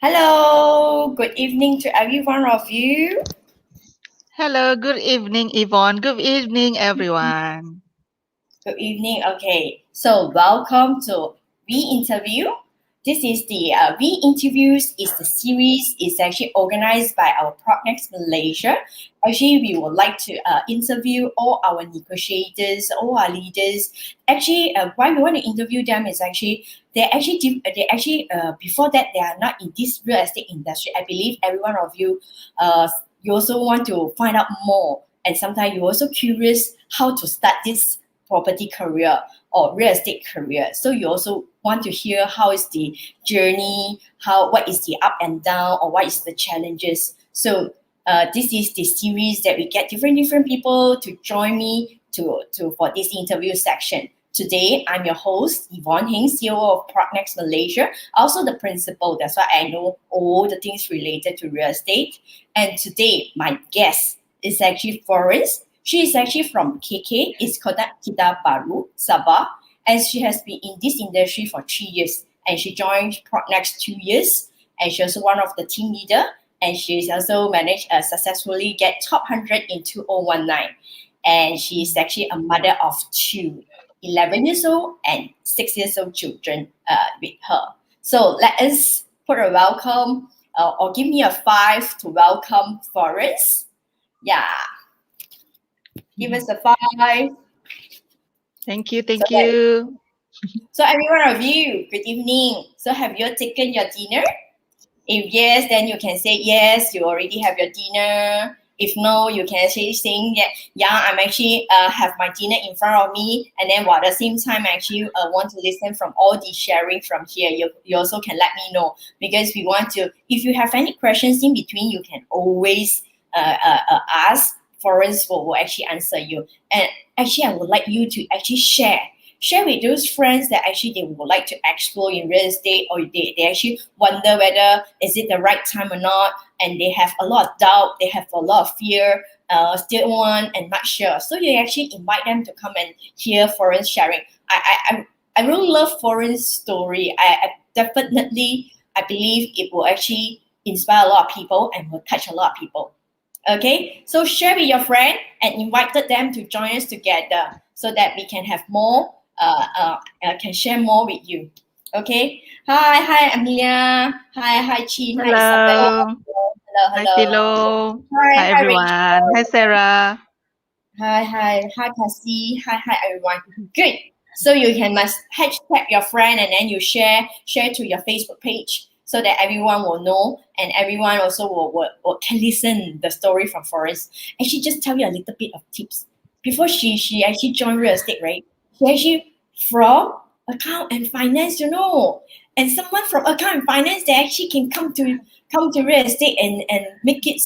Hello, good evening to every one of you. Hello, good evening, Evon. Good evening, everyone. Good evening. Okay, so welcome to Interview. This is the Interviews is the series. It's actually organized by our PropNex Malaysia. Actually, we would like to interview all our negotiators, all our leaders. Actually, why we want to interview them is actually before that they are not in this real estate industry. I believe every one of you you also want to find out more, and sometimes you're also curious how to start this property career or real estate career. So you also want to hear how is the journey, what is the up and down, or what is the challenges. So this is the series that we get different people to join me to for this interview section. Today, I'm your host, Evon, CEO of PropNex Malaysia, also the principal. That's why I know all the things related to real estate. And today, my guest is actually Florence. She is actually from KK, it's 𝐏𝐞𝐫𝐬𝐢𝐬𝐭𝐞𝐧𝐜𝐞, Sabah, and she has been in this industry for 3 years. And she joined PropNex 2 years, and she's also one of the team leader, and she's also managed successfully get top 100 in 2019. And she's actually a mother of two, 11 years old and 6 years old children with her. So let us put a welcome or give me a 5 to welcome Florence. Yeah. Give us a 5. Thank you. So every one of you, good evening. So have you taken your dinner? If yes, then you can say yes, you already have your dinner. If no, you can actually say that, yeah, I'm actually have my dinner in front of me. And then while at the same time, I actually want to listen from all the sharing from here. You also can let me know, because we want to, if you have any questions in between, you can always ask. Florence will actually answer you. And actually, I would like you to actually share with those friends that actually they would like to explore in real estate, or they actually wonder whether is it the right time or not, and they have a lot of doubt, they have a lot of fear, still want and not sure. So you actually invite them to come and hear Florence sharing. I really love Florence's story. I definitely, I believe it will actually inspire a lot of people and will touch a lot of people. Okay, so share with your friend and invited them to join us together so that we can have more, can share more with you. Okay, hi Amelia, hi Chin, hi Isabel, Hello. Hi, hello, Tilo. Hi, hi everyone. Hi, Rachel, Sarah. hi Cassie, hi everyone. Good. So you can must hashtag your friend, and then you share to your Facebook page so that everyone will know, and everyone also can listen the story from Forrest. And she just tell you a little bit of tips. Before she actually joined real estate, right? She actually from account and finance, And someone from account and finance, they actually can come to real estate and make it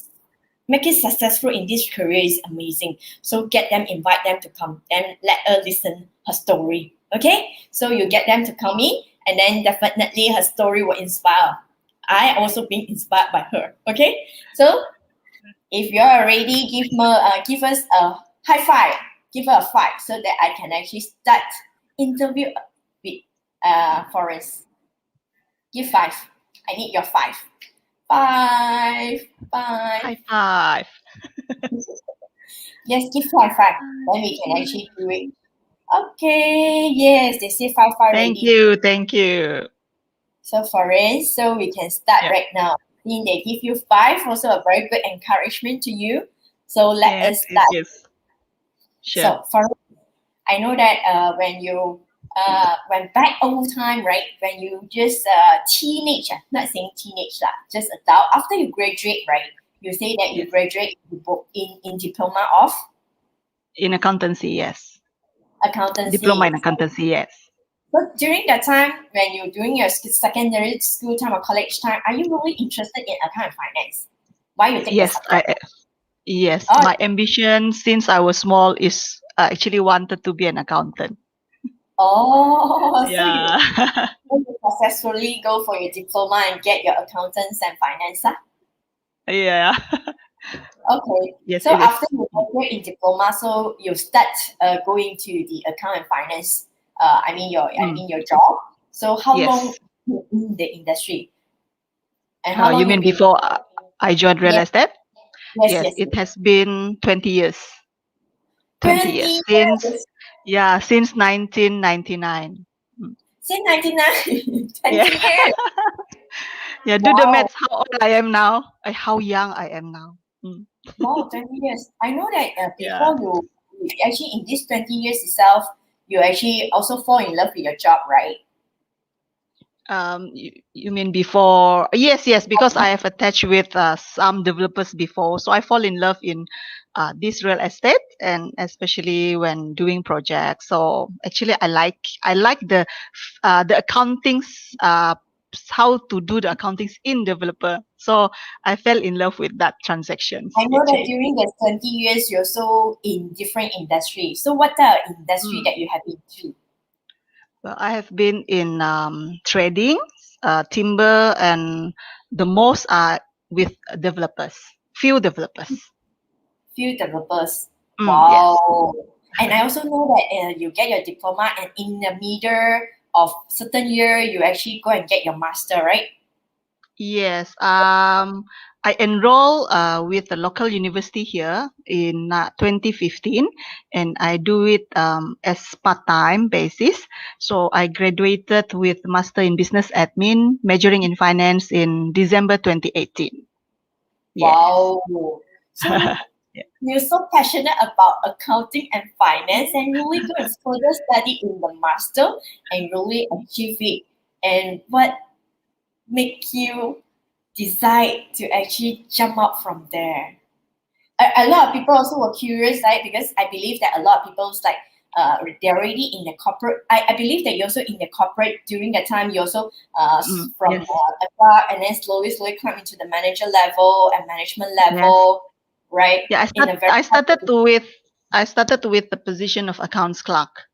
successful in this career is amazing. So get them, invite them to come, and let her listen her story. Okay, so you get them to come in, and then definitely her story will inspire. I also been inspired by her. Okay, so if you're ready, give us a high five. Give her a 5 so that I can actually start interview with Forrest. Give 5. I need your 5. 5. High five. Yes, give 5. Then we can actually do it. Okay, yes, they say 5 Thank already. you. Thank you. So Florence, so we can start Yeah. right now. I think they give you 5, also a very good encouragement to you. So let Yes, us it start. is. Sure. So Florence, I know that when you when back old time, right? When you just teenage, not saying teenage lah, just adult. After you graduate, right? You say that you Yes. graduate in diploma of In accountancy, yes. accountancy. Diploma in accountancy, yes. But during that time, when you're doing your secondary school time or college time, are you really interested in account and finance? Why you take the Yes, subject? yes. Oh, My ambition since I was small is actually wanted to be an accountant. so Yeah. you successfully go for your diploma and get your accountants and finance. Yeah. Okay. Yes, So it is. after you graduate in diploma, so you start going to the account and finance. I mean your Mm. your job. So how long Yes. you in the industry? And how You long you mean been? before I joined real Yes, estate? yes, Yes, yes, it yes. has been 20 years. 20 20 years since, years yeah, since 1999. Mm. since 99. Yeah. 20 years. Yeah, do the Wow. maths how old I am now, how young I am now. Mm. Wow, 20 years. I know that Yeah. before you actually in this 20 years itself, you actually also fall in love with your job, right? You mean before? Yes, yes, because I have attached with some developers before, so I fall in love in this real estate, and especially when doing projects. So actually, I like the accountings, how to do the accountings in developer. So I fell in love with that transactions I know that actually. during the 20 years, you're also in different industries. So what type of industry Mm. that you have into? Well, I have been in trading, timber, and the most are with developers, few developers. Few developers. Yes. Wow. And I also know that you get your diploma and in the middle of certain year, you actually go and get your master, right? Yes. I enroll with the local university here in 2015, and I do it as part-time basis. So I graduated with master in business admin, majoring in finance in December 2018. Yes. Wow. So you're so passionate about accounting and finance and really go and further study in the master and really achieve it. And what make you decide to actually jump up from there? A lot of people also were curious, right? Because I believe that a lot of people's like they're already in the corporate. I believe that you're also in the corporate during that time. You also from Yes. a clerk and then slowly climb into the manager level and management Yes. level, right? Yeah, In a very I started with the position of accounts clerk.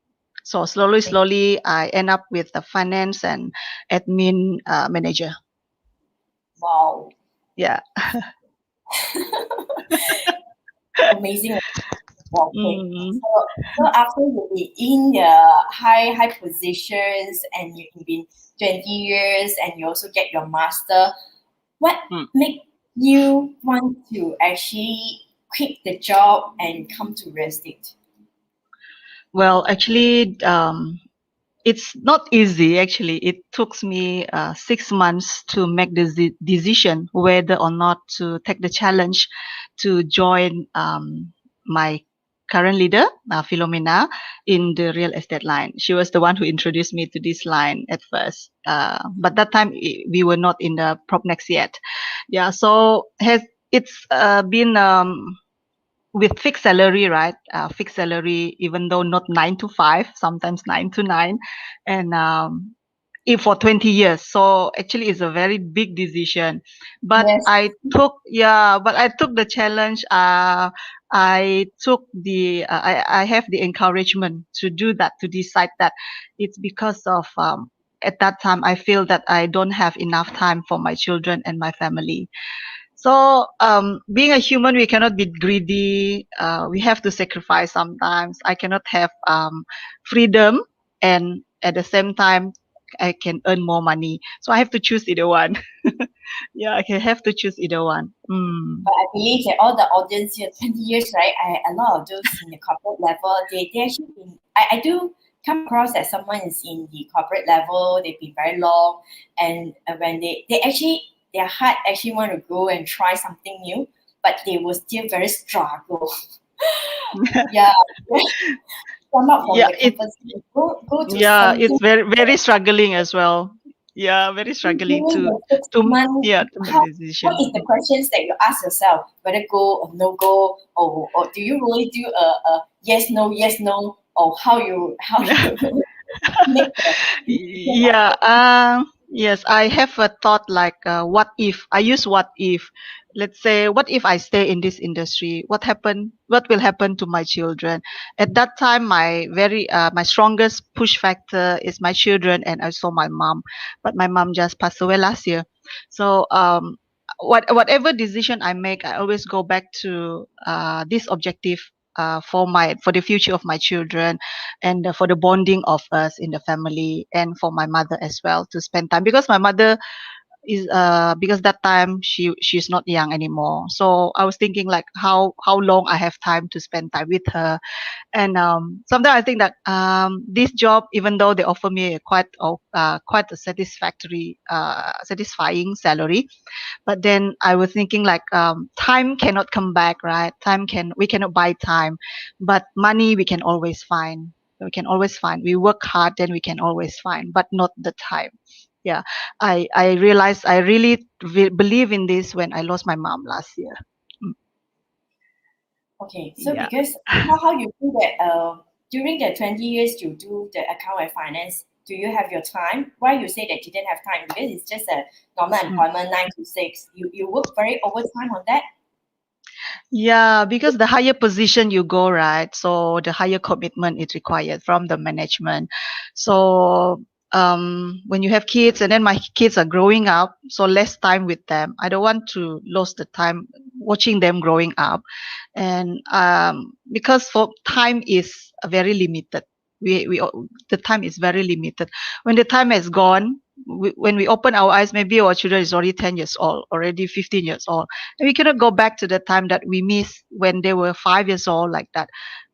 So slowly, I end up with the finance and admin manager. wow, Yeah. amazing. Okay. Mm, So after you be in the high positions and you've been 20 years and you also get your master, what mm. make you want to actually quit the job and come to real estate? Well, actually, it's not easy. Actually, it took me 6 months to make the decision whether or not to take the challenge to join my current leader, Philomena, in the real estate line. She was the one who introduced me to this line at first. But that time we were not in the PropNex yet. Yeah, so has it's been with fixed salary, right? Fixed salary, even though not 9 to 5, sometimes 9 to 9, and if for 20 years. So actually, it's a very big decision. But Yes, I took the challenge. I have the encouragement to do that, to decide that. It's because of at that time I feel that I don't have enough time for my children and my family. So, being a human, we cannot be greedy. We have to sacrifice sometimes. I cannot have freedom, and at the same time, I can earn more money. So I have to choose either one. Yeah, I can have to choose either one. Mm. but I believe that all the audience here, 20 years, right? A lot of those in the corporate level, they actually been, I do come across that someone is in the corporate level, they've been very long, and when they actually, their heart actually want to go and try something new, but they will still very struggle. Yeah, come out from Yeah, the comfort zone, go to it's something very struggling as well. Yeah, very struggling during the six months. to make How, the what decision. is the questions that you ask yourself, whether go or no go, or do you really do a yes no, or how you make the decision like Yeah, that? yes, I have a thought like, what if I use what if? Let's say, what if I stay in this industry? What will happen to my children? At that time, my strongest push factor is my children and also my mom. But my mom just passed away last year, so whatever decision I make, I always go back to this objective. For the future of my children, and for the bonding of us in the family, and for my mother as well, to spend time, because my mother is because that time she's not young anymore. So I was thinking like how long I have time to spend time with her. And sometimes I think that this job, even though they offer me a quite a satisfying salary, but then I was thinking like time cannot come back, right? We cannot buy time, but money we can always find. We can always find. We work hard, then we can always find, but not the time. Yeah, I realized I really believe in this when I lost my mom last year. Mm, Okay, so Yeah. because how you do that during the 20 years you do the account and finance, do you have your time? Why you say that you didn't have time? Because it's just a normal Mm. employment 9 to 6. You work very overtime on that? Yeah, because the higher position you go, right? So the higher commitment is required from the management. So when you have kids and then my kids are growing up, so less time with them. I don't want to lose the time watching them growing up. And because for time is very limited. The time is very limited. When the time is gone, when we open our eyes, maybe our children is already 10 years old, already 15 years old, and we cannot go back to the time that we missed when they were 5 years old, like that.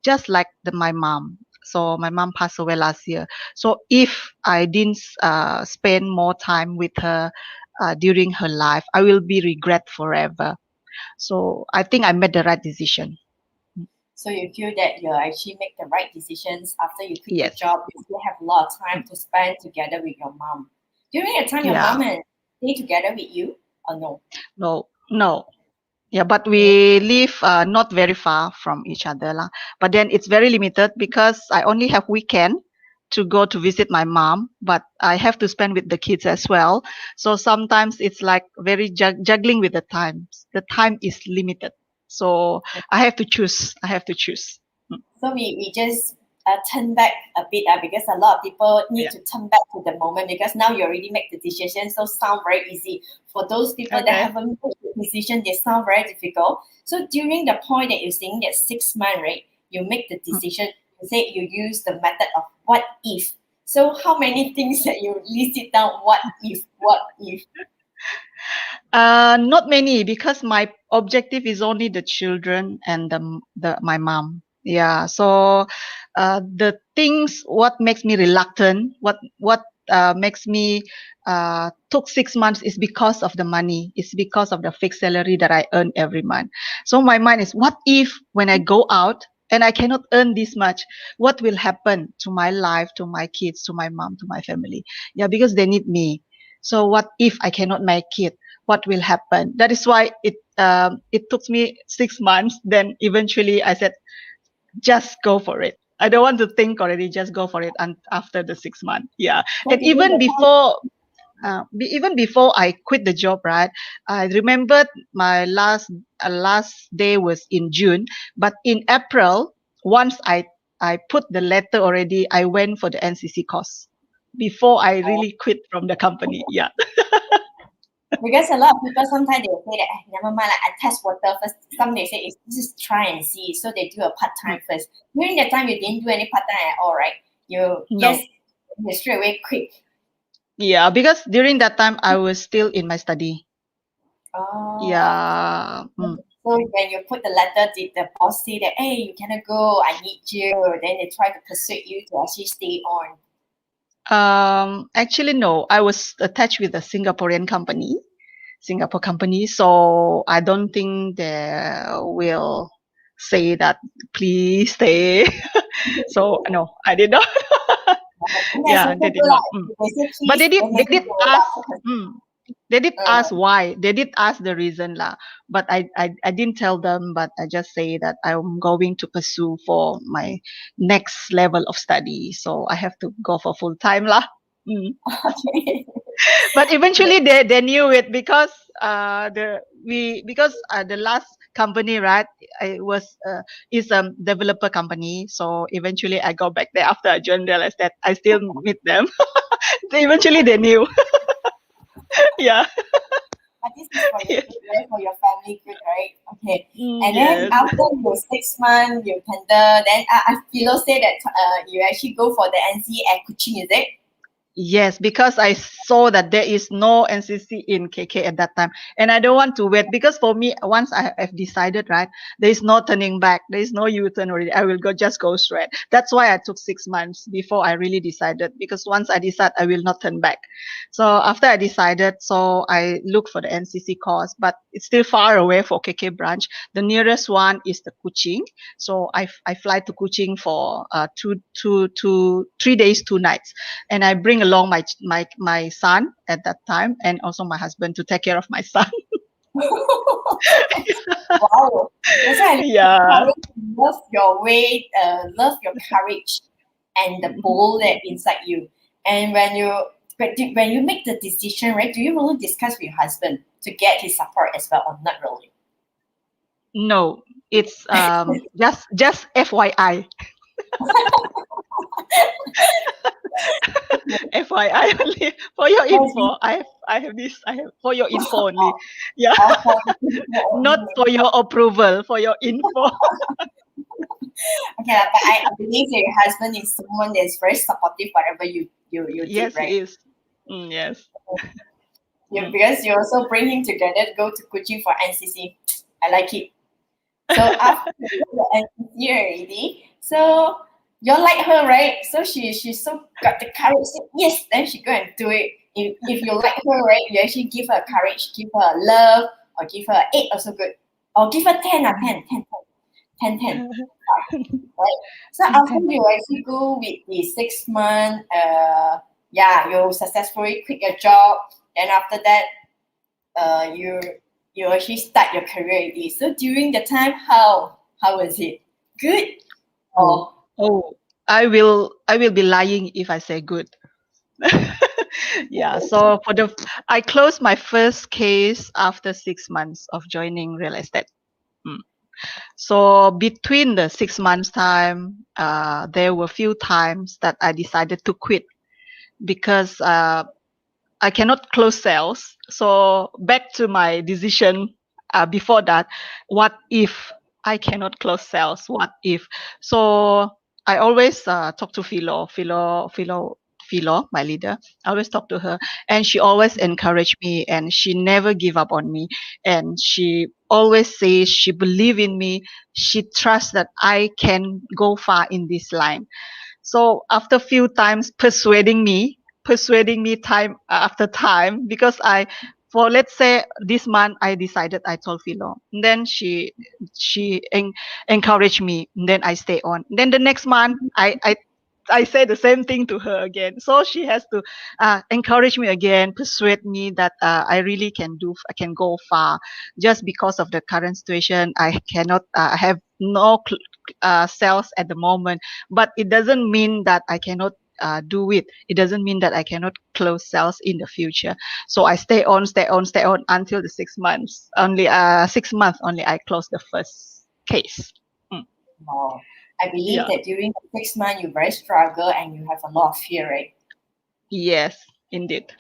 Just like my mom. So my mom passed away last year. So if I didn't spend more time with her during her life, I will be regret forever. So I think I made the right decision. So you feel that you actually make the right decisions after you quit the Yes. job. You still have a lot of time Mm. to spend together with your mom. During the time your Yeah. mom and stay together with you or no? No. No. Yeah, but Okay. we live not very far from each other lah. But then it's very limited because I only have weekend to go to visit my mom, but I have to spend with the kids as well. So sometimes it's like very juggling with the times. The time is limited, so I have to choose. I have to choose. Mm. So we just turn back a bit because a lot of people need Yeah. to turn back to the moment because now you already make the decision. So sound very easy. For those people that Okay. haven't made the decision, they sound very difficult. So during the point that you're saying that 6 months, right, you make the Mm. decision, you say you use the method of what if. So how many things that you list it down? What if? What if? Not many because my objective is only the children and the my mom. Yeah. So, the things what makes me reluctant, what makes me took 6 months is because of the money. It's because of the fixed salary that I earn every month. So my mind is, what if when I go out and I cannot earn this much, what will happen to my life, to my kids, to my mom, to my family? Yeah, because they need me. So what if I cannot make it? What will happen? That is why it took me 6 months. Then eventually I said, just go for it. I don't want to think already. Just go for it. And after the 6 months, yeah. So And during the time, even before I quit the job, right? I remembered my last day was in June, but in April, once I put the letter already, I went for the NCC course before I really quit from the company. Yeah. because a lot of people sometimes they will say that never mind, like, I test water first. Some they say it's just try and see. So they do a part Mm. time first. During that time you didn't do any part time at all, right? You No. just you straight away quit. Yeah, because during that time I was still in my study. Oh, Yeah. so Mm. when you put the letter, did the boss say that hey you cannot go, I need you? Then they try to persuade you to actually stay on. Actually, no. I was attached with a Singapore company. So I don't think they will say that please stay. So no, I did not. And that's Yeah, also they good. did not. Like, Mm. if they say But please, then they maybe did they will ask. like to Mm, they did uh, ask why. They did ask the reason lah. But I didn't tell them. But I just say that I'm going to pursue for my next level of study. So I have to go for full time lah. Mm. okay. But eventually they knew it because the last company, right, it was is a developer company. So eventually I go back there after I joined, realized that I still meet them. So eventually they knew. Yeah. But this is for your Yeah. good, right? For your family good, right? Okay. Mm, And then yes. after your 6 months, you tender, then I feel say that you actually go for the NC at Kuching, is it? Yes, because I saw that there is no NCC in KK at that time, and I don't want to wait because for me, once I have decided, right, there is no turning back, there is no U-turn already. I will just go straight. That's why I took 6 months before I really decided, because once I decide, I will not turn back. So after I decided, so I look for the NCC course, but it's still far away for KK branch. The nearest one is the Kuching, so I fly to Kuching for 3 days, 2 nights, and I bring along my son at that time, and also my husband to take care of my son. Wow. That's why I Yeah. love your way, love your courage and the bold that inside you. And when you make the decision, right, do you really discuss with your husband to get his support as well or not really? No, it's just FYI. FYI only for your Yes, you info. I have this. I have for your info only. Yeah, are for not for your approval. For your info. okay, lah, but I believe that your husband is someone that is very supportive whatever you did, Yes, he right? is. Yes. You, Mm. because you also bring him together to go to Kuching for NCC. I like it. So after you do the NCC already, so you're like her, right? So she's so got the courage. Say, yes, then she go and do it. If you like her, right, you actually give her courage, give her love, or give her 8 also good, or give her 10, 10, right? So Ten, after ten. you actually go with the 6 month, yeah, you successfully quit your job. Then after that, you actually start your career already. So during the time, how was it? Good Oh, or oh, I will be lying if I say good. Yeah. So I closed my first case after 6 months of joining real estate. Mm. So between the 6 months time, there were few times that I decided to quit because I cannot close sales. So back to my decision before that, what if I cannot close sales? What if? So I always talk to Philo, my leader. I always talk to her, and she always encouraged me, and she never give up on me, and she always says she believe in me. She trusts that I can go far in this line. So after few times persuading me time after time, because for let's say this month I decided, I told Philo, then she encouraged me, then I stay on. Then the next month I say the same thing to her again. So she has to encourage me again, persuade me that I can go far. Just because of the current situation, I cannot have no sales at the moment, but it doesn't mean that I cannot do it. It doesn't mean that I cannot close sales in the future. So I stay on until the 6 months. Only 6 months only I closed the first case. Mm. more? I believe Yeah. that during the 6 months you very struggle and you have a lot of fear, right? Yes, indeed.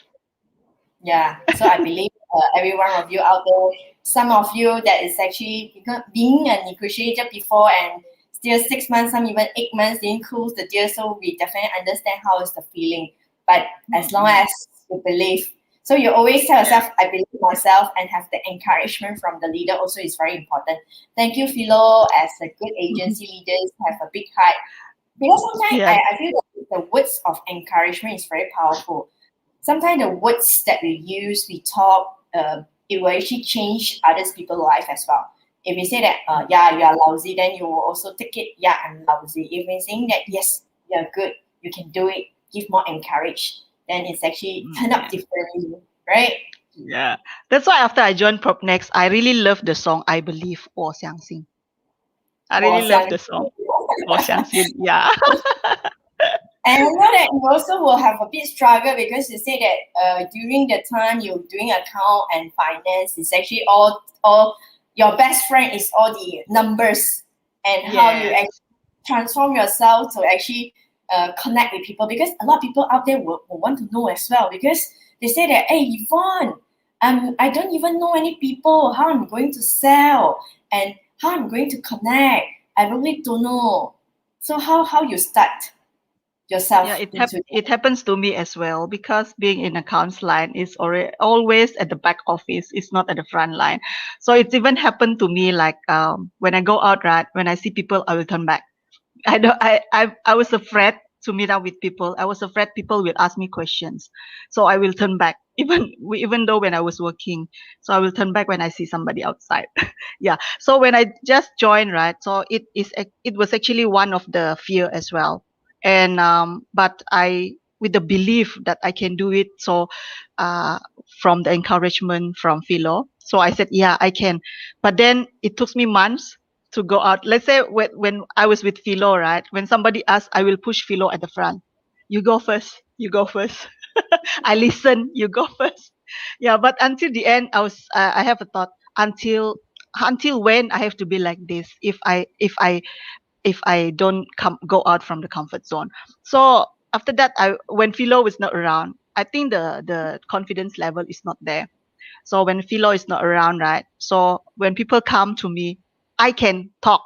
Yeah. So I believe every one of you out there, some of you that is actually being a negotiator before and still 6 months, some even 8 months didn't close the deal. So we definitely understand how is the feeling. But as long as you believe, so you always tell yourself, I believe myself, and have the encouragement from the leader also is very important. Thank you, Philo, as a good agency leaders, have a big heart. Because sometimes Yeah. I feel that the words of encouragement is very powerful. Sometimes the words that we use, we talk, it will actually change others people's life as well. If we say that, yeah, you are lousy, then you will also take it, yeah, I'm lousy. If we're saying that, yes, you're good, you can do it, give more encourage, then it's actually turn up Yeah. differently, right? Yeah. That's why after I joined PropNex, I really love the song I Believe 我相信. I really love 我相信 the song 我相信. Yeah. And I know that you also will have a bit struggle because you say that during the time you're doing account and finance, it's actually all your best friend is all the numbers and how you Yes. actually transform yourself to actually connect with people, because a lot of people out there will want to know as well, because they say that, hey, Yvonne, I don't even know any people, how I'm going to sell and how I'm going to connect. I really don't know. So how you start? yourself Yeah, into it happens to me as well because being in accounts line is always at the back office. It's not at the front line. So it's even happened to me like when I go out, right? When I see people, I will turn back. I don't. I was afraid to meet up with people. I was afraid people will ask me questions, so I will turn back. Even though when I was working, so I will turn back when I see somebody outside. Yeah. So when I just joined, right? So it was actually one of the fear as well, and but I with the belief that I can do it. So uh, from the encouragement from Philo, so I said, yeah, I can. But then it took me months to go out. Let's say when I was with Philo, right? When somebody asks, I will push Philo at the front. You go first. You go first. I listen. You go first. Yeah, but until the end, I have a thought until when I have to be like this if I don't go out from the comfort zone. So after that, when Philo was not around, I think the confidence level is not there. So when Philo is not around, right? So when people come to me, I can talk,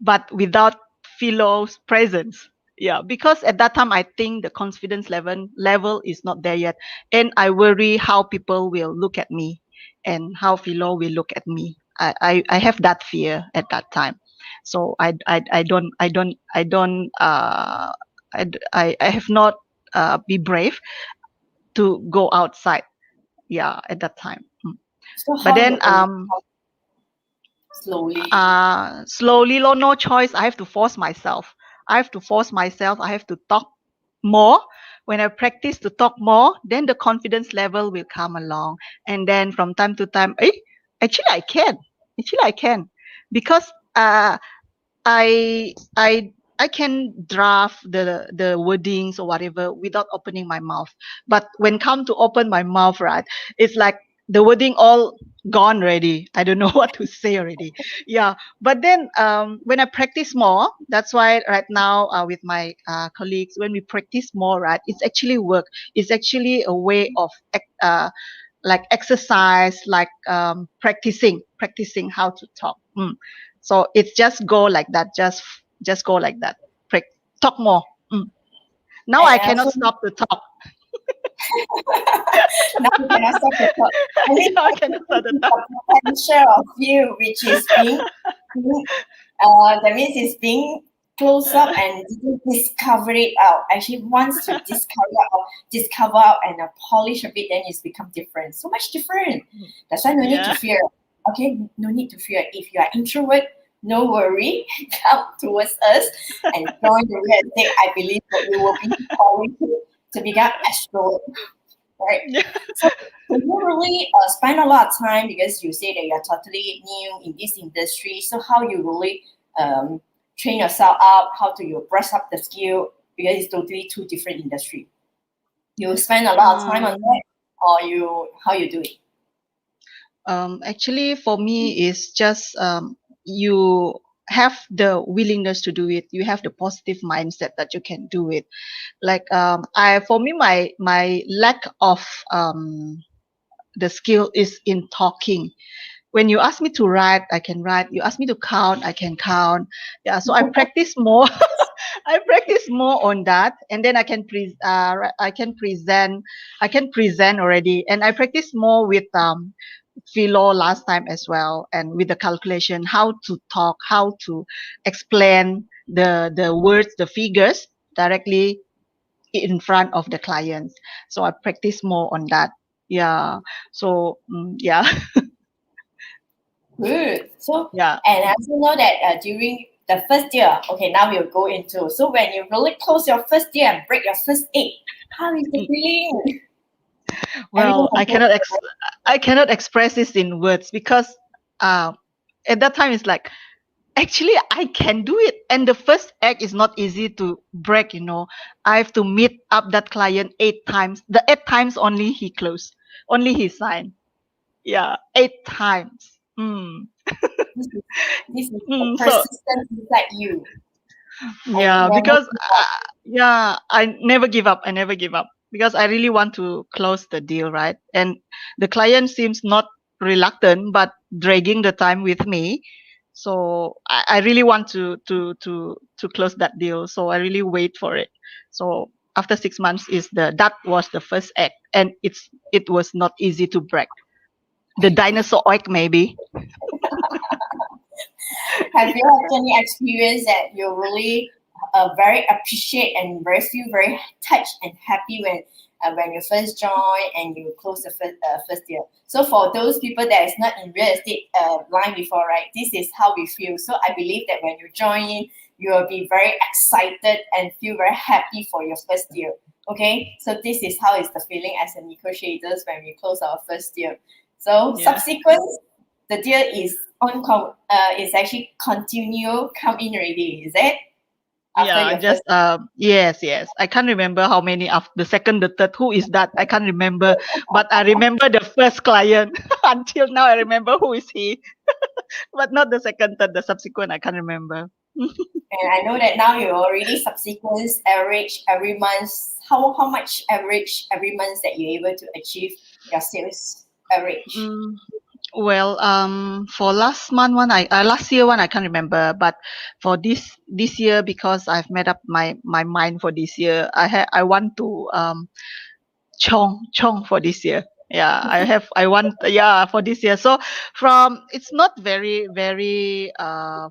but without Philo's presence. Yeah, because at that time I think the confidence level is not there yet, and I worry how people will look at me, and how Philo will look at me. I have that fear at that time, so I have not be brave to go outside. Yeah, at that time. so But how you then overcome slowly. slowly, no choice. I have to force myself. I have to talk more. When I practice to talk more, then the confidence level will come along. And then from time to time, actually I can. Actually I can. Because I I I can draft the wordings or whatever without opening my mouth. But when come to open my mouth, right, it's like the wording all gone already. I don't know what to say already. Yeah. But then when I practice more, that's why right now with my colleagues, when we practice more, right, it's actually work. It's actually a way of like exercise, like practicing how to talk. So it's just go like that, just go like that. Talk more. Now And I I also cannot stop to talk. now you cannot stop the thought. I mean, Now I I cannot think stop this to is talk. the potential of you, which is being that means it's being close up and didn't discover it out. Actually, once you discover out and polish a bit, then it's become different. So much different. That's why no need to Yeah. fear. Okay, no need to fear. If you are introvert, no worry. Come towards us and join the real estate. I believe that you will be polished to become extrovert. Right. Yeah. So you really spend a lot of time because you say that you're totally new in this industry. So how you really train yourself up? How do you brush up the skill? Because it's totally two different industry. You spend a lot of time on um, that, or you how you do it? Actually for me is just you have the willingness to do it. You have the positive mindset that you can do it. Like I for me my lack of the skill is in talking. When you ask me to write, I can write. You ask me to count, I can count. Yeah, so I practice more. I practice more on that, and then I can present already, and I practice more with Philo last time as well, and with the calculation, how to talk, how to explain the words, the figures directly in front of the clients. So I practice more on that. Yeah. So yeah. Good. So Yeah. and I also know that during the first year, okay, now we'll go into so when you really close your first year and break your first egg, how is the Mm. feeling? Everything Well, complete. I cannot express this in words because uh, at that time it's like actually I can do it, and the first act is not easy to break. I have to meet up that client 8 times. The 8 times only he closed, only he signed. Yeah, 8 times. This is this is the So persistence inside you, and you yeah, never because give up. yeah, I never give up. I never give up because I really want to close the deal, right? And the client seems not reluctant, but dragging the time with me. So I really want to close that deal. So I really wait for it. So after 6 months that was the first act, and it was not easy to break. The dinosaur egg, maybe. Have you had any experience that you really very appreciate and very feel very touched and happy when you first join and you close the first year? So for those people that is not in real estate line before, right, this is how we feel. So I believe that when you join in, you will be very excited and feel very happy for your first year. Okay, so this is how is the feeling as a negotiators when we close our first year. So Yeah. subsequent, the deal is is actually continue come in already, is it? After Yeah, your just first. yes. I can't remember how many after the second, the third. Who is that? I can't remember, but I remember the first client. Until now, I remember who is he, but not the second, third, the subsequent. I can't remember. And I know that now you already subsequent average every month. How much average every month that you're able to achieve your sales average? Mm, well, for last year one, I can't remember, but for this year, because I've made up my mind for this year, I want to chong for this year. Yeah, I want, yeah, for this year. So it's not very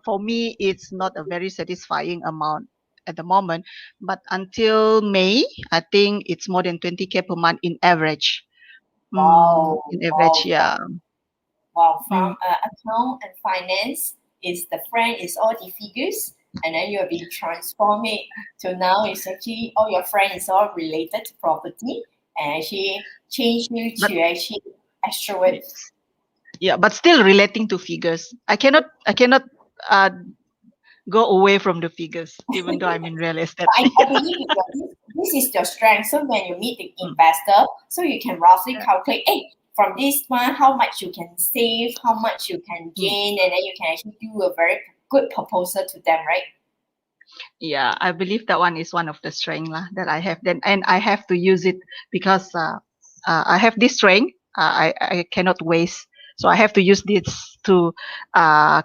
for me, it's not a very satisfying amount at the moment, but until May, I think it's more than 20K per month in average. Wow, In average, wow, yeah. wow. Mm. From account and finance is the friend is all the figures, and then you have been transformed it to now it's actually all your friends is all related to property, and actually change you But to actually extrovert. yeah, but still relating to figures. I cannot uh, go away from the figures, even though I'm in real estate. I believe this is your strength. So when you meet the Mm. investor, so you can roughly Yeah. calculate, hey, from this one, how much you can save, how much you can Mm. gain, and then you can actually do a very good proposal to them, right? Yeah, I believe that one is one of the strength lah, that I have. Then and I have to use it because I have this strength. I cannot waste, so I have to use this to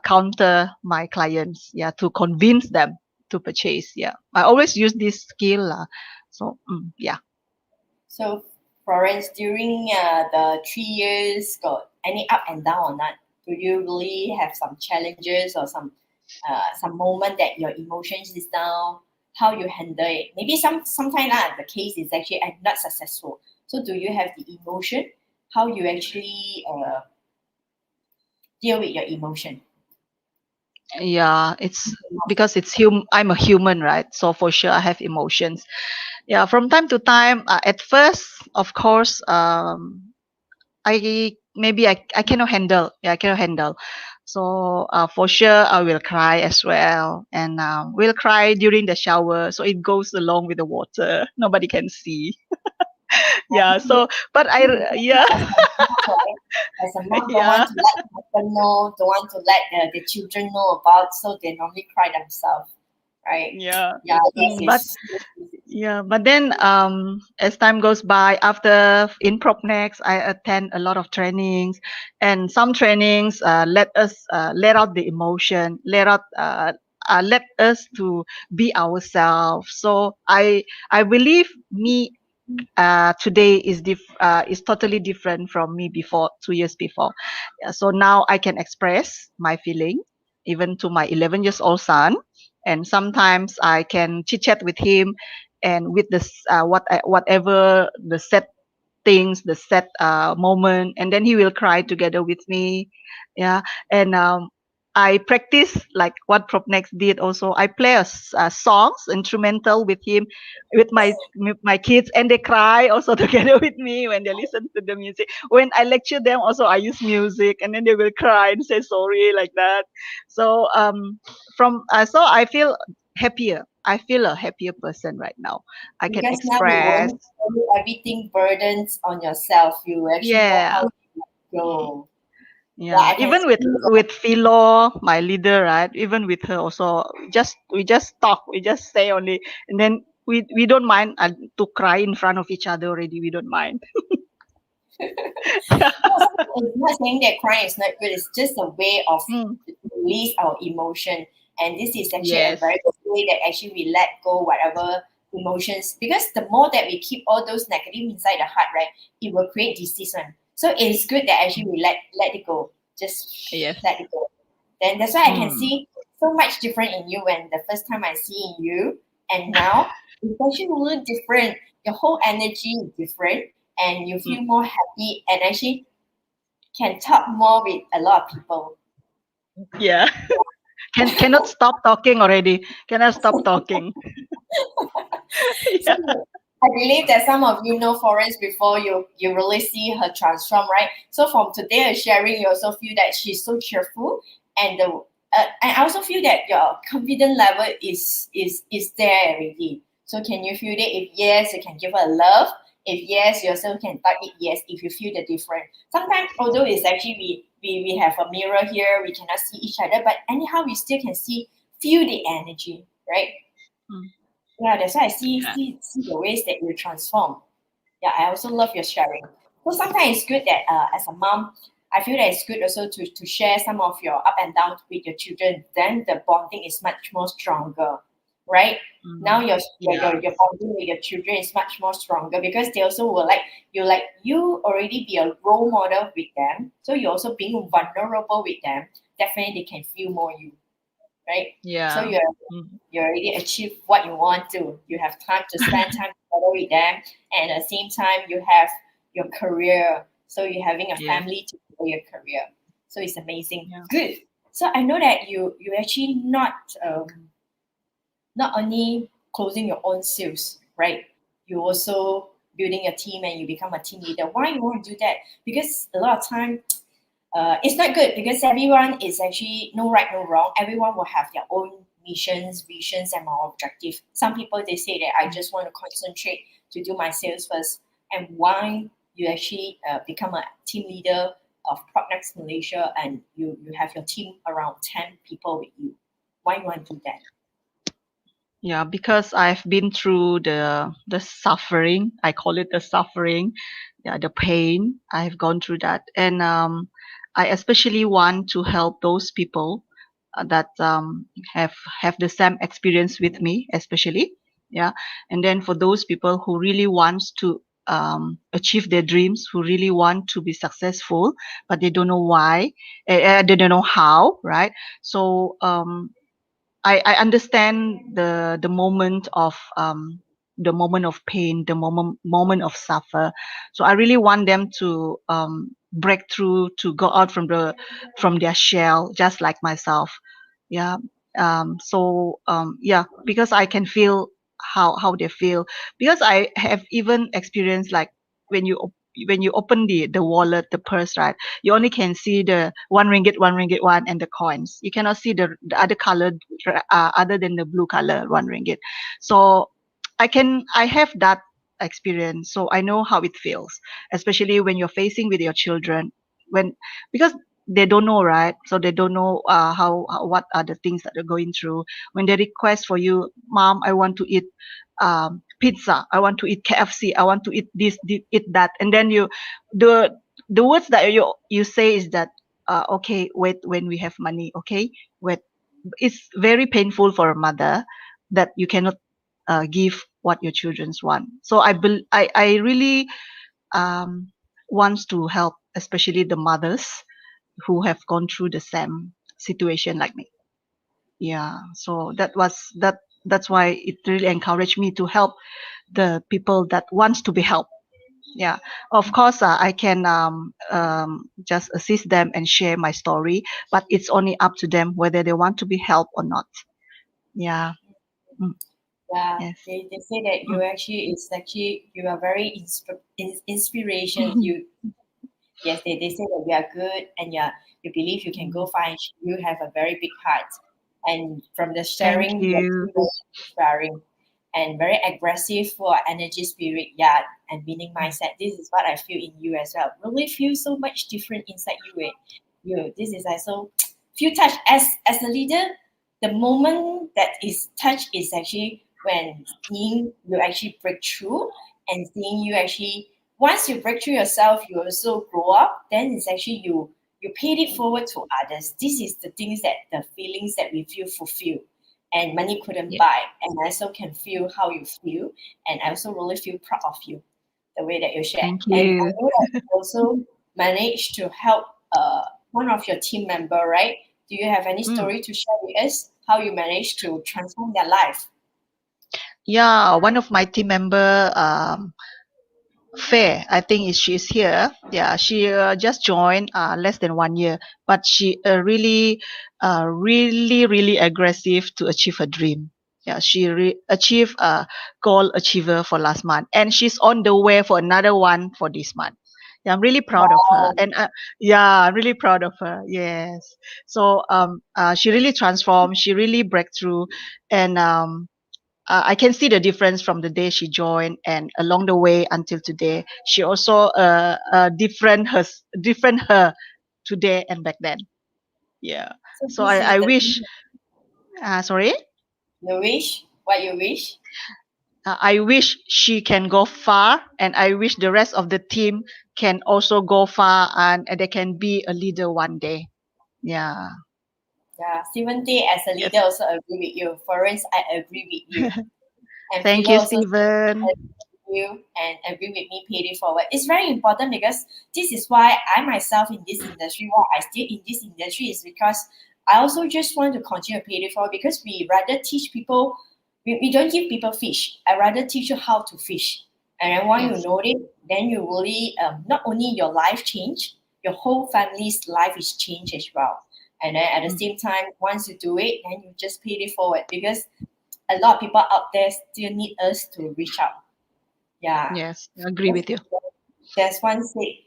counter my clients. Yeah, to convince them to purchase. Yeah, I always use this skill lah. So yeah. So, Florence, during the 3 years, got any up and down or not? Do you really have some challenges or some moment that your emotions is down? How you handle it? Maybe sometimes the case is actually not successful. So, do you have the emotion? How you actually deal with your emotion? Yeah, it's because I'm a human, right? So for sure I have emotions. Yeah, from time to time, at first, of course, I cannot handle. Yeah, I cannot handle. So for sure I will cry as well, and will cry during the shower. So it goes along with the water. Nobody can see. I Yeah. think So, but yeah, as a mom, right? As a mom, don't yeah, want to let the husband know, don't want to let the children know about, so they normally cry themselves, right? yeah. Yeah, this But is yeah, but then as time goes by, after in PropNex, I attend a lot of trainings, and some trainings let us let out the emotion, let us to be ourselves. So I believe me today is totally different from me before 2 years before. Yeah, so now I can express my feeling even to my 11 years old son, and sometimes I can chit chat with him, and with this whatever the sad things, the sad moment, and then he will cry together with me. Yeah, and I practice like what PropNex did. Also, I play songs instrumental with him, with my kids, and they cry also together with me when they listen to the music. When I lecture them, also I use music, and then they will cry and say sorry like that. So so I feel happier. I feel a happier person right now. I can because now you express. won't carry everything burdens on yourself. You actually know Yeah, how to let go. Yeah, yeah. I can Even with see that. with Philo, my leader, right? Even with her also, we just talk. We just say only, and then we don't mind to cry in front of each other already. We don't mind. No, it's not saying that crying is not good. It's just a way of Mm, release our emotion. And this is actually a Yes. very good way that actually we let go whatever emotions, because the more that we keep all those negative inside the heart, right, it will create disease one. So it's good that actually we let it go. Just Yes. let it go. Then that's why I can Mm. see so much different in you when the first time I see in you and now it's actually really different. Your whole energy is different and you Mm. feel more happy and actually can talk more with a lot of people. Yeah. Cannot stop talking already. Cannot stop talking. So Yeah. I believe that some of you know Florence before you really see her transform, right? So from today her sharing, you also feel that she's so cheerful, and I also feel that your confidence level is there already. So can you feel that? If yes, you can give her love. If yes, you also can type it yes if you feel the difference. Sometimes, although it's actually we have a mirror here, we cannot see each other, but anyhow we still can feel the energy, right? Mm. Yeah, that's why I Yeah. see the ways that you transform. Yeah, I also love your sharing. So sometimes it's good that as a mom, I feel that it's good also to share some of your up and down with your children. Then the bonding is much more stronger, right? Now Mm. your Yeah. your bonding with your children is much more stronger because they also will like you already be a role model with them. So you're also being vulnerable with them. Definitely they can feel more you, right? So Yeah. you're Mm. you already achieved what you want to. You have time to spend time together with them, and at the same time, you have your career. So you're having a Yes. family to grow your career. So it's amazing. Yeah. Good. So I know that you actually not only closing your own sales, right? You also building a team and you become a team leader. Why you want to do that? Because a lot of time it's not good because everyone is actually no right, no wrong. Everyone will have their own missions, visions, and more objective. Some people they say that I Mm. just want to concentrate to do my sales first. And why you actually become a team leader of PropNex Malaysia and you have your team around 10 people with you. Why you want to do that? Yeah, because I've been through the suffering. I call it the suffering, yeah, the pain. I've gone through that, and I especially want to help those people that have the same experience with me, especially, yeah. And then for those people who really wants to achieve their dreams, who really want to be successful, but they don't know why, they don't know how, right? So I understand the moment of pain, the moment of suffer. So I really want them to break through, to go out from their shell, just like myself. Yeah. Yeah, because I can feel how they feel, because I have even experienced, like, when you open the wallet, the purse, right? You only can see the 1 ringgit, 1 ringgit one, and the coins. You cannot see the other color, other than the blue color 1 ringgit. So I have that experience, so I know how it feels, especially when you're facing with your children, when, because they don't know, right? So they don't know what are the things that they're going through. When they request for you, mom, I want to eat pizza, I want to eat KFC, I want to eat this, eat that, and then the the words that you say is that, okay, wait, when we have money, okay, wait. It's very painful for a mother that you cannot give what your children's want. So I really um, wants to help, especially the mothers who have gone through the same situation like me. Yeah, so that's why it really encouraged me to help the people that wants to be helped. Yeah, of course, I can just assist them and share my story, but it's only up to them whether they want to be helped or not. Yeah. Mm. Yeah, Yes. they say that you Mm. actually is actually you are very inspiration. You yes, they say that you are good and you believe you can go Mm. far. And you have a very big heart, and from the Thank sharing, you're you. very inspiring and very aggressive for energy, spirit, yeah, and winning mindset. This is what I feel in you as well. Really feel so much different inside you. You this is also feel touch as a leader. The moment that is touch is actually when seeing you actually break through and seeing you actually once you break through yourself, you also grow up. Then it's actually you paid it forward to others. This is the things that the feelings that we feel fulfilled and money couldn't Yeah. buy. And I also can feel how you feel. And I also really feel proud of you, the way that you share. Thank And I you. know that you also managed to help one of your team member, right? Do you have any Mm. story to share with us? How you managed to transform their life? Yeah, one of my team member, Fair, I think she's here. Yeah, she just joined less than 1 year, but she really aggressive to achieve her dream. Yeah, she achieved a goal achiever for last month, and she's on the way for another one for this month. Yeah, I'm really proud of her, Wow. and yeah, I'm really proud of her. Yes, so she really transformed. She really break through, and I can see the difference from the day she joined and along the way until today. She also different her today and back then. Yeah. So So this is I the wish. thing Sorry. you wish, what you wish. I wish she can go far, and I wish the rest of the team can also go far, and they can be a leader one day. Yeah. Yeah, Stephen Day as a leader Yes. also agree with you. Florence, I agree with you. And Thank Philo you, also Stephen. agree with you and agree with me, pay it forward. It's very important because this is why I myself in this industry, why I stay in this industry is because I also just want to continue to pay it forward because we rather teach people, we don't give people fish. I rather teach you how to fish. And then once you Yes. know it, then you really, not only your life change, your whole family's life is changed as well. And then at the Mm. same time, once you do it, then you just pay it forward because a lot of people out there still need us to reach out. Yeah. Yes. I agree There's, with you. there's one say,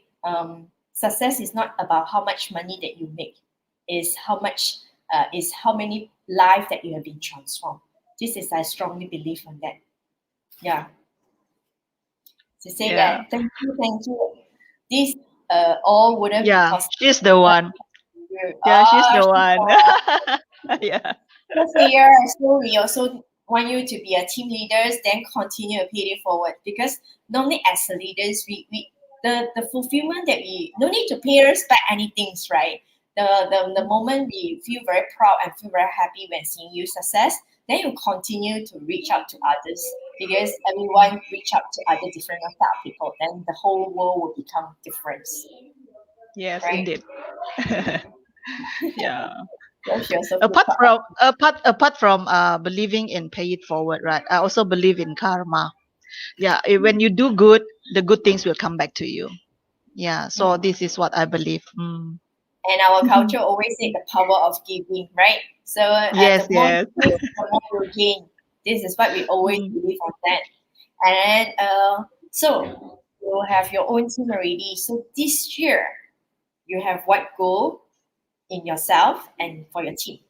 success is not about how much money that you make, is how many lives that you have been transformed. This is I strongly believe on that. Yeah. To say Yeah. that thank you. This all wouldn't be Yeah. possible. She's the one. Yeah, she's Ah, the one. Yeah. so here, so we also want you to be a team leaders, then continue to pay it forward. Because normally as a leaders, the fulfillment that we no need to pay us back anything, right? The moment we feel very proud and feel very happy when seeing you success, then you continue to reach out to others because everyone reach out to other different type of people, then the whole world will become different, Yes, right? indeed. Yeah. So she also feel Apart proud of from apart from believing in pay it forward, right? I also believe in karma. Yeah, when you do good, the good things will come back to you. Yeah. So you. this is what I believe. Mm. And our culture always say the power of giving, right? So Yes, the more yes. you give, the more you gain. This is what we always Mm. believe on that. And then, so you have your own team already. So this year, you have what goal in yourself and for your team?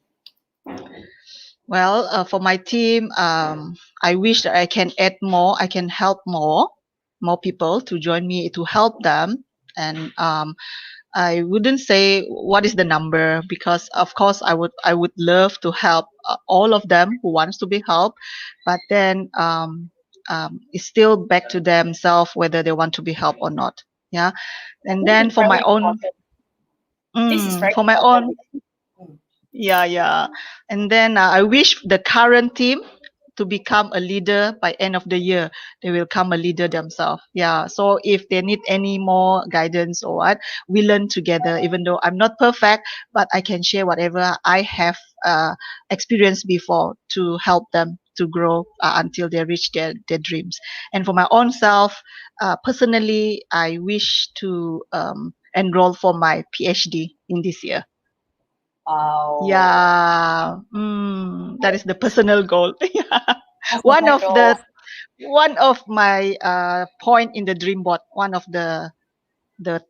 Well, for my team, I wish that I can add more. I can help more people to join me to help them, and I wouldn't say what is the number because of course I would love to help all of them who wants to be helped, but then it's still back to themselves whether they want to be helped or not. Yeah, and This then is very important. This is very for my important. own, Mm. yeah, and then I wish the current team to become a leader by end of the year. They will become a leader themselves. Yeah, so if they need any more guidance or what, we learn together. Even though I'm not perfect, but I can share whatever I have experienced before to help them to grow until they reach their dreams. And for my own self, personally, I wish to enroll for my PhD in this year. Wow. Yeah, that is the personal goal. Yeah. One Personal of goal. the one of my point in the dream board, one of the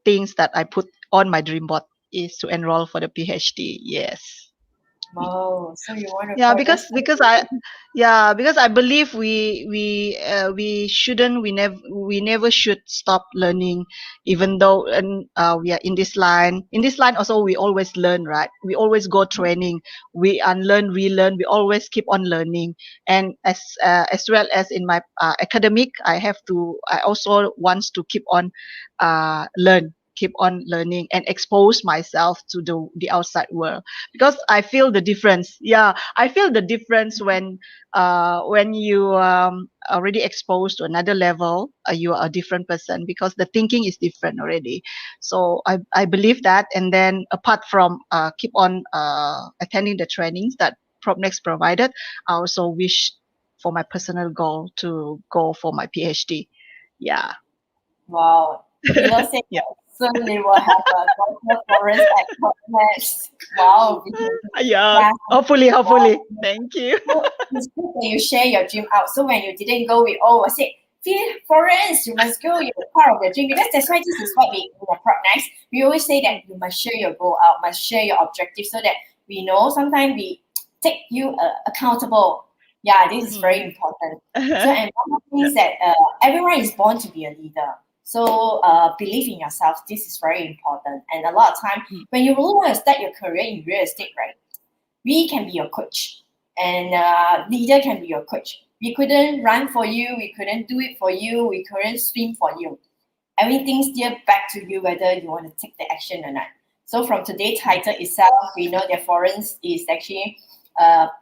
things that I put on my dream board is to enroll for the PhD. Yes. Oh, so you want to Yeah, further because study? I believe we shouldn't we never should stop learning, even though and we are in this line. In this line also we always learn, right? We always go training, we unlearn, relearn, we always keep on learning. And as well as in my academic, I also wants to keep on learn, keep on learning and expose myself to the outside world, because I feel the difference. Yeah, I feel the difference when you already exposed to another level, you are a different person because the thinking is different already. So I believe that. And then apart from keep on attending the trainings that PropNex provided, I also wish for my personal goal to go for my PhD. Yeah. Wow. We will say Yeah. that soon we will have a Dr. Florence at PropNex. Wow. Yeah. Yeah. Hopefully. Thank you. So it's good that you share your dream out. So when you didn't go, we all will say, "Dear Florence, you must go. You're part of your dream." Because that's why this is what we in the PropNex. We always say that you must share your goal out, must share your objective, so that we know. Sometimes we take you accountable. Yeah, this is very important. So, and one of the things that everyone is born to be a leader. So believe in yourself. This is very important. And a lot of time, when you really want to start your career in real estate, right? We can be your coach, and leader can be your coach. We couldn't run for you. We couldn't do it for you. We couldn't swim for you. Everything's still back to you whether you want to take the action or not. So from today's title itself, we know that Florence is actually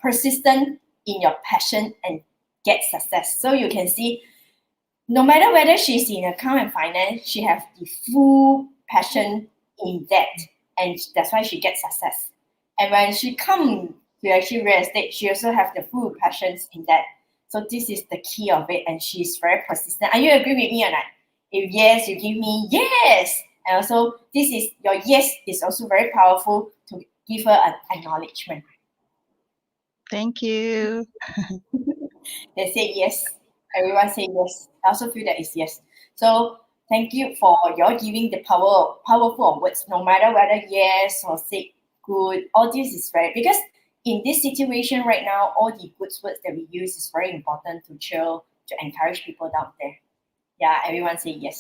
persistent in your passion and get success. So you can see, no matter whether she's in account and finance, she has the full passion in that, and that's why she gets success. And when she comes to actually real estate, she also have the full passions in that. So this is the key of it, and she's very persistent. Are you agree with me or not? If yes, you give me yes. And also, this is your yes is also very powerful to give her an acknowledgement. Thank you. They say yes. Everyone say yes. I also feel that it's yes. So thank you for your giving the powerful words, no matter whether yes or say good. All this is very, because in this situation right now, all the good words that we use is very important to chill, to encourage people down there. Yeah, everyone say yes.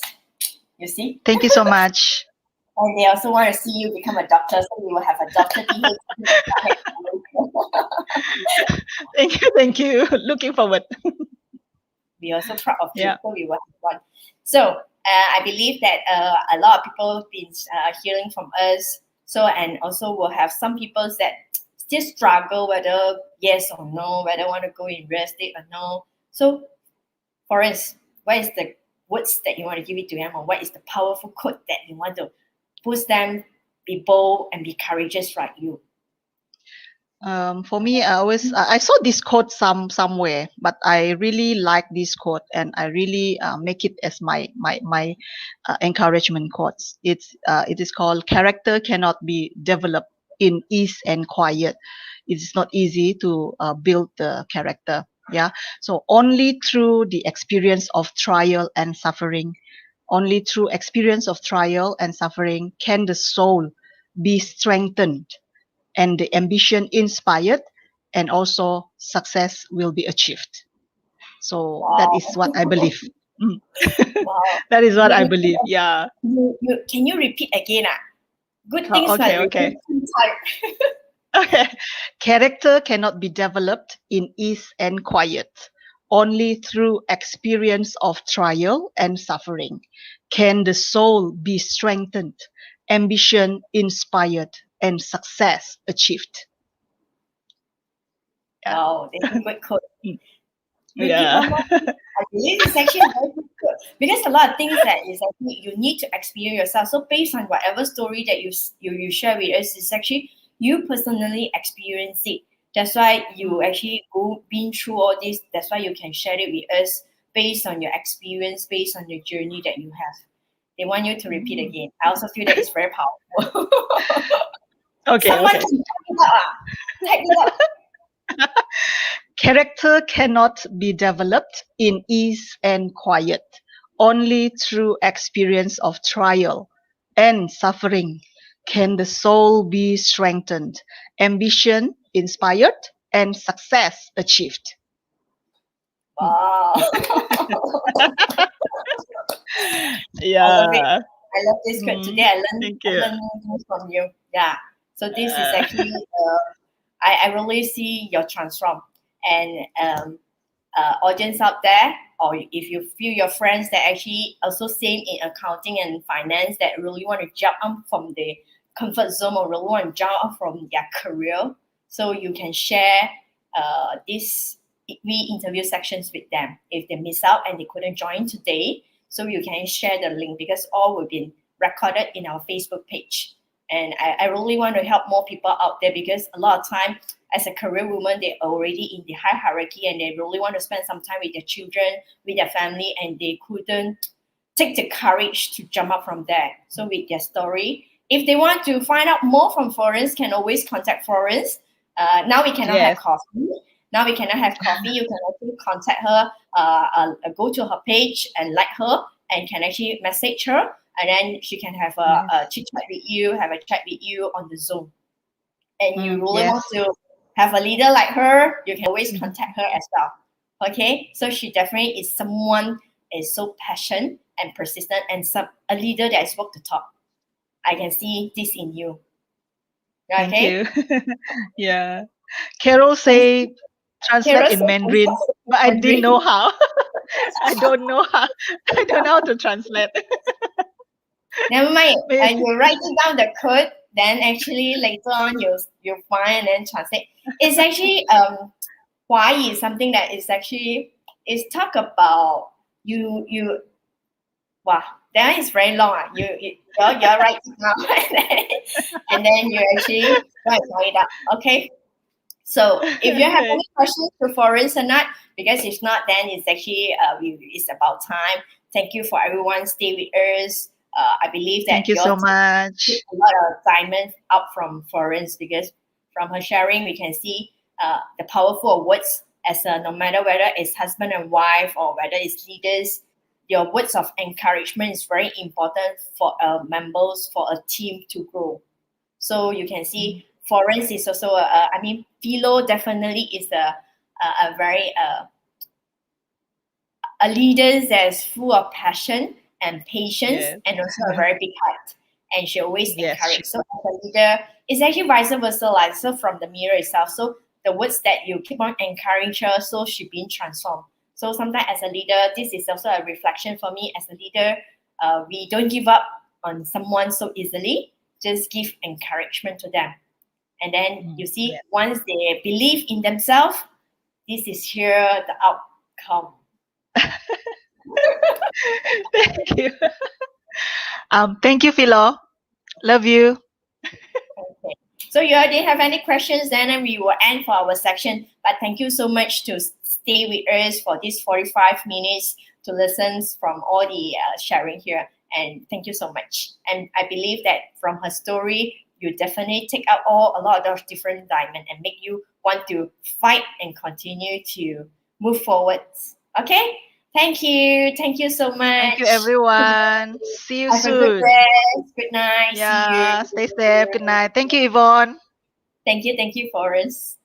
You see? Thank you so much. And they also want to see you become a doctor, so we will have a doctor PhD. Thank you. Looking forward. We are also proud of you, Yeah. so we will have one. So I believe that a lot of people have been hearing from us. So, and also we'll have some people that still struggle whether yes or no, whether want to go in real estate or no. So, Florence, what is the words that you want to give it to them, or what is the powerful quote that you want to push them, be bold and be courageous like you? For me, I saw this quote somewhere, but I really like this quote, and I really make it as my encouragement quotes. It is called, "Character cannot be developed in ease and quiet." It is not easy to build the character. Yeah. So only through the experience of trial and suffering, only through experience of trial and suffering can the soul be strengthened and the ambition inspired, and also success will be achieved. So that Wow. is what I believe. Mm. Wow. That is what I believe. Yeah. Can you repeat again? Good things Oh, must okay. repeat sometime. Okay. Character cannot be developed in ease and quiet. Only through experience of trial and suffering can the soul be strengthened, ambition inspired, and success achieved. Yeah. Wow, that's a good quote. Mm. Repeat one more. Yeah. I believe it's actually a very good quote, because a lot of things that is actually you need to experience yourself. So based on whatever story that you share with us, it's actually you personally experience it. That's why you actually been through all this. That's why you can share it with us based on your experience, based on your journey that you have. They want you to repeat again. I also feel that it's very powerful. Someone Okay. can type it up. Type it up. Character cannot be developed in ease and quiet. Only through experience of trial and suffering can the soul be strengthened, ambition inspired, and success achieved. Wow. I love it. Yeah. I love this script. Today I Thank you. learned things from you. Yeah. So this is actually I really see your transform, and audience out there, or if you feel your friends that actually also same in accounting and finance that really want to jump up from the comfort zone or really want to jump up from their career, so you can share this re-interview sections with them if they miss out and they couldn't join today. So you can share the link because all will be recorded in our Facebook page. And I really want to help more people out there because a lot of time as a career woman, they're already in the high hierarchy and they really want to spend some time with their children, with their family, and they couldn't take the courage to jump up from there. So with their story, if they want to find out more from Florence, can always contact Florence. Now we cannot have coffee. Now we cannot have coffee. You can also contact her, go to her page and like her, and can actually message her, and then she can have a chit chat with you, have a chat with you on the Zoom. And you really want to have a leader like her, you can always contact her as well. Okay, so she definitely is someone is so passionate and persistent, and a leader that is walk the talk. I can see this in you. Okay? Thank you. Yeah. Carol say translate in Mandarin, but I didn't know how. I don't know how. I don't know how to translate. Never mind. And you write it down the code, then actually later on you'll find and then translate. It's actually why is something that is actually is talk about you wow, that is very long. You're right now and then you actually write it up. Okay. So if you have any questions to Florence or not, because if not, then it's actually it's about time. Thank you for everyone. Stay with us. I believe that thank you so much. A lot of diamonds up from Florence because from her sharing, we can see the powerful words as no matter whether it's husband and wife or whether it's leaders, your words of encouragement is very important for members, for a team to grow. So you can see Florence is also, Philo definitely is a very a leader that's full of passion and patience and also a very big heart. And she always encourages. So as a leader, it's actually vice versa, like so from the mirror itself. So the words that you keep on encouraging her, so she being transformed. So sometimes as a leader, this is also a reflection for me as a leader. We don't give up on someone so easily. Just give encouragement to them. And then you see, once they believe in themselves, this is here the outcome. Thank you. Thank you, Philo. Love you. Okay. So you already have any questions, then we will end for our section. But thank you so much to stay with us for this 45 minutes to listen from all the sharing here. And thank you so much. And I believe that from her story, you definitely take out a lot of different diamonds and make you want to fight and continue to move forward. Okay? Thank you. Thank you so much. Thank you, everyone. See you soon. Have a good rest. Good night. Yeah, See you. stay safe. Good night. Thank you, Evon. Thank you, Florence.